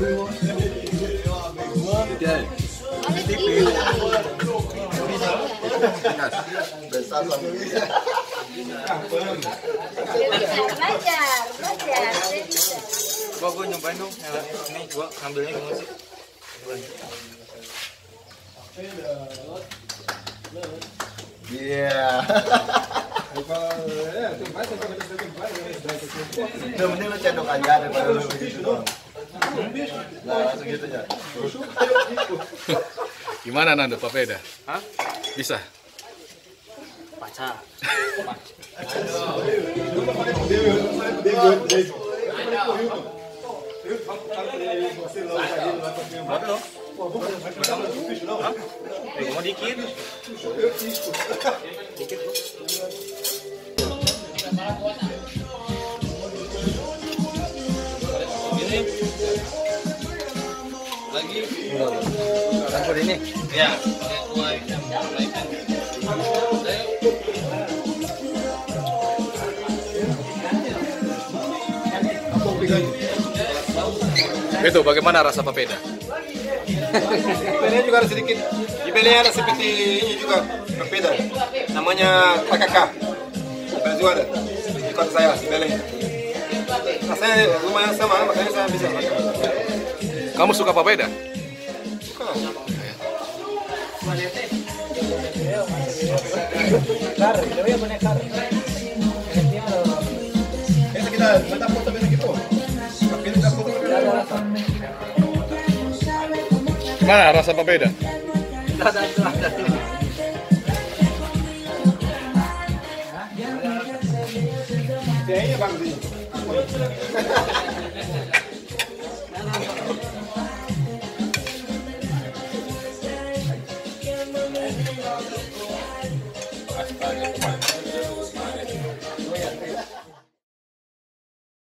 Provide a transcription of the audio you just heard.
Gua nyobain dong. Ini gua ngambilnya gimana sih? Iya. Udah mending lu cendok aja daripada lu begitu doang. Nah, langsung gitu ya. Gimana Nando, papeda? Hah? Bisa? Pacar. Buat lo. Hah? Mau dikit. Dikit lo. Ini. Lagi. Campur ini. Ya. Itu bagaimana rasa papeda? Papeda juga ada sedikit. Ibelnya ada seperti ini juga papeda. Namanya PKK. Ibel juga ada. Di kota saya, ibelnya. Rasanya lumayan sama, makanya saya bisa makan. Kamu suka papeda? Suka. Kita mata foto gitu. Gimana rasa papeda? Kayaknya bagus.